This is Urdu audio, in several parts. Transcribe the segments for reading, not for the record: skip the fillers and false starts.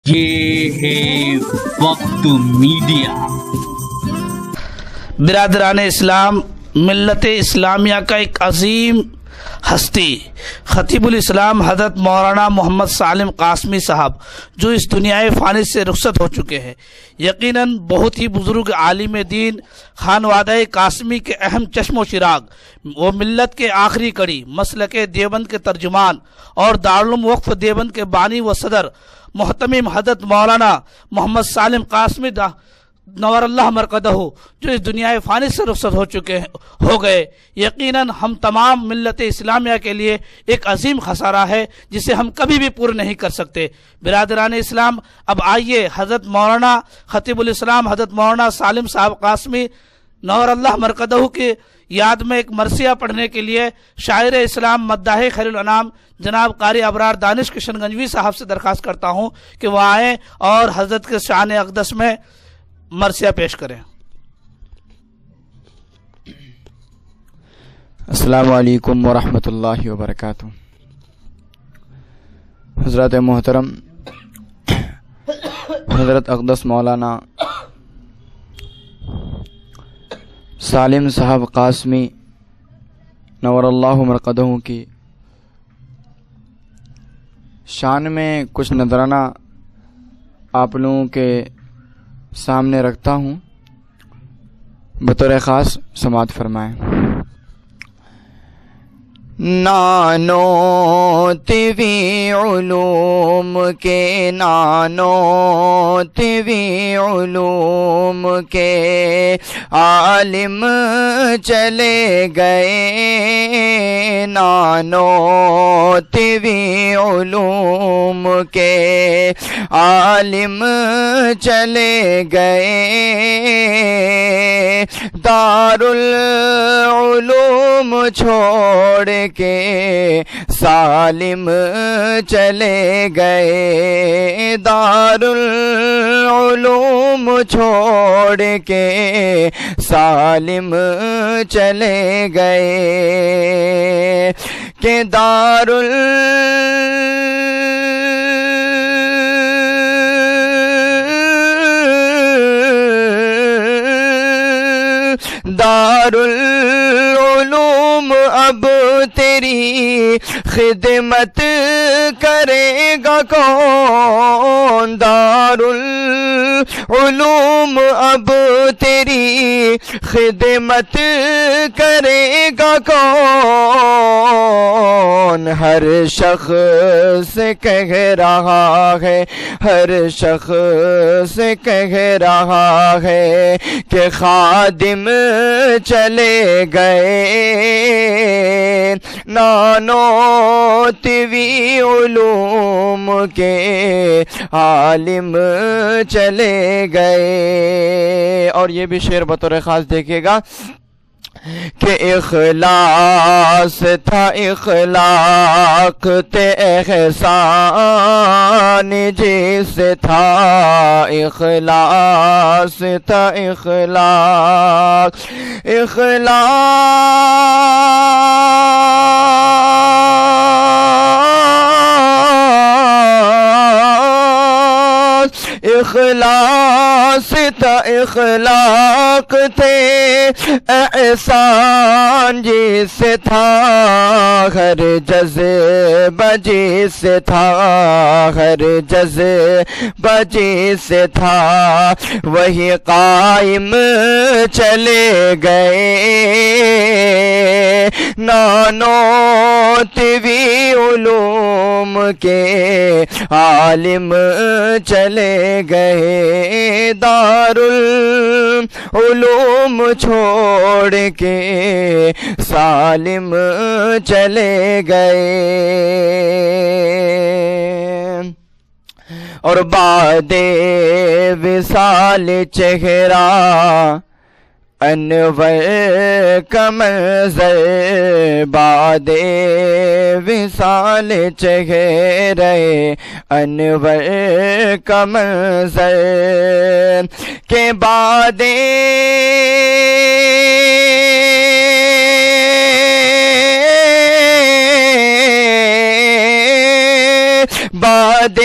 یہ ہے وقت میڈیا۔ برادران اسلام، ملت اسلامیہ کا ایک عظیم ہستی خطیب الاسلام حضرت مولانا محمد سالم قاسمی صاحب جو اس دنیائے فانی سے رخصت ہو چکے ہیں، یقیناً بہت ہی بزرگ عالم دین، خانوادہ قاسمی کے اہم چشم و چراغ، وہ ملت کے آخری کڑی، مسلک دیوبند کے ترجمان اور دارالعلوم وقف دیوبند کے بانی و صدر محتمم حضرت مولانا محمد سالم قاسمی نور اللہ مرقدہ جو اس دنیا فانی سے رخصت ہو گئے، یقیناً ہم تمام ملت اسلامیہ کے لیے ایک عظیم خسارہ ہے جسے ہم کبھی بھی پورا نہیں کر سکتے۔ برادران اسلام، اب آئیے حضرت مولانا خطیب الاسلام حضرت مولانا سالم صاحب قاسمی نور اللہ مرقدہ کی یاد میں ایک مرثیہ پڑھنے کے لیے شاعر اسلام مداح خیر الانام جناب قاری ابرار دانش کشن گنجوی صاحب سے درخواست کرتا ہوں کہ وہ آئیں اور حضرت کے شان اقدس میں مرثیہ پیش کریں۔ السلام علیکم ورحمۃ اللہ وبرکاتہ۔ حضرت محترم حضرت اقدس مولانا سالم صاحب قاسمی نور اللہ مرقدہ کی شان میں کچھ نذرانہ آپ لوگوں کے سامنے رکھتا ہوں، بطور خاص سماعت فرمائیں۔ نانو تیوی علوم کے، نانو تیوی علوم کے عالم چلے گئے، نانو تیوی علوم کے عالم چلے گئے، دارالعلوم چھوڑ کے سالم چلے گئے، دارالعلوم چھوڑ کے سالم چلے گئے کہ دارالعلوم اب تیری خدمت کرے گا کون، دارالعلوم اب تیری خدمت کرے گا کون، ہر شخص کہہ رہا ہے، ہر شخص کہہ رہا ہے کہ خادم چلے گئے، نانو تیوی علوم کے عالم چلے گئے۔ اور یہ بھی شعر بطور خاص دیکھیے گا کہ اخلاص تھا اخلاق تے احسان جس تھا، اخلاص تھا اخلاق، اخلاص تھا اخلاق تھے احسان جس تھا، ہر جذبہ جس تھا، ہر جذبہ جس تھا، وہی قائم چلے گئے، نانو تیوی علوم کے عالم چلے گئے، دارالعلوم چھوڑ کے سالم چلے گئے۔ اور بعد وصال چہرہ انور کا منظر، بعد وصال چہرے انور کا منظر کے بعد بعد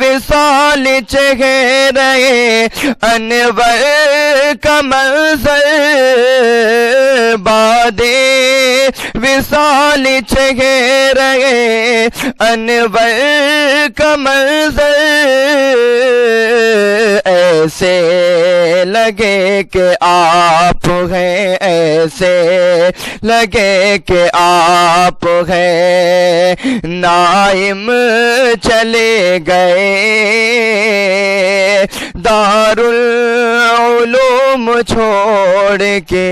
وصال وصال چہرے انور کا منظر بعد وصال چہرے انور کا منظر ایسے لگے کہ آپ ہیں ایسے لگے کہ آپ ہیں نائم چلے گئے دارالعلوم چھوڑ کے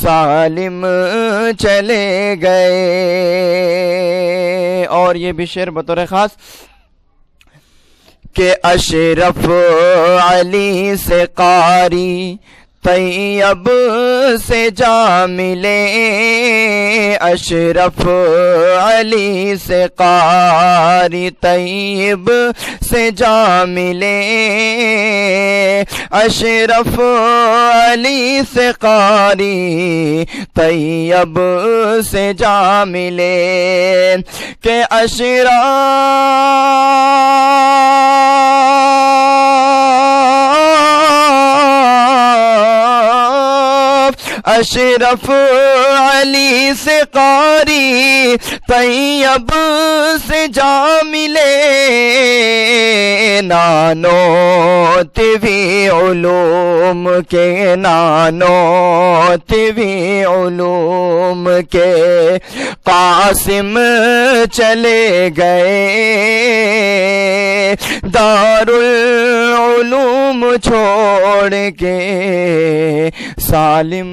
سالم چلے گئے. اور یہ بھی شعر بطور خاص کہ اشرف علی سے قاری طیب سے جا ملے اشرف علی سے قاری طیب سے جا ملے اشرف علی سے قاری طیب سے جا ملے کہ اشرف علی سے قاری طیب سے جا ملے نانوتویں علوم کے نانوتویں علوم کے قاسم چلے گئے دارالعلوم چھوڑ کے سالم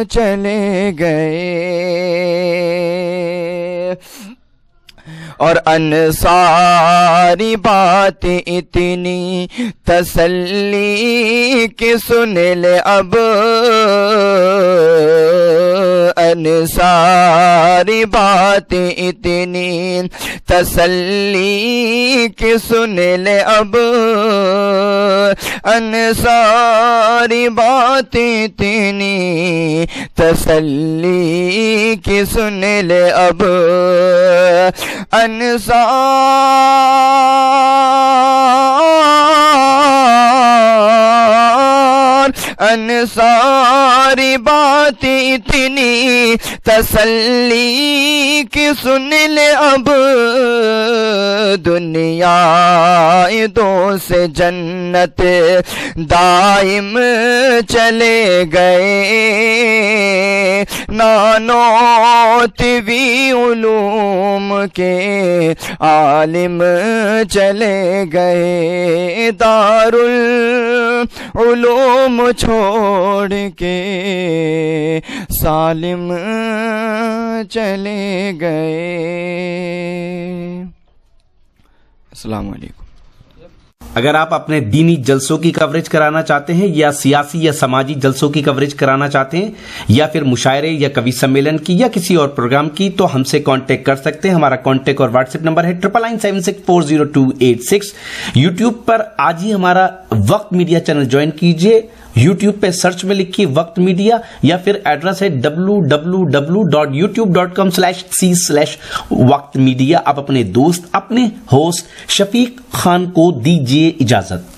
چلے گئے. اور انصاری بات اتنی تسلی کی سن لے اب انصاری بات اتنی تسلی کی سن لے اب انصاری بات اتنی تسلی کی سن لے اب انصاری بات اتنی تسلی کی سن لے اب دنیا دو سے جنت دائم چلے گئے نانوتویں علوم کے عالم چلے گئے دارالعلوم چھوڑ کے سالم چلے گئے. السلام علیکم. اگر آپ اپنے دینی جلسوں کی کوریج کرانا چاہتے ہیں یا سیاسی یا سماجی جلسوں کی کوریج کرانا چاہتے ہیں یا پھر مشاعرے یا کوی سمیلن کی یا کسی اور پروگرام کی تو ہم سے کانٹیکٹ کر سکتے ہیں. ہمارا کانٹیکٹ اور واٹس ایپ نمبر ہے 9996400286. یوٹیوب پر آج ہی ہمارا وقت میڈیا چینل جوائن کیجئے. یوٹیوب پہ سرچ میں لکھیے وقت میڈیا یا پھر ایڈریس ہے www.youtube.com/c/وقت میڈیا. آپ اپنے دوست اپنے ہوسٹ شفیق خان کو دیجیے اجازت.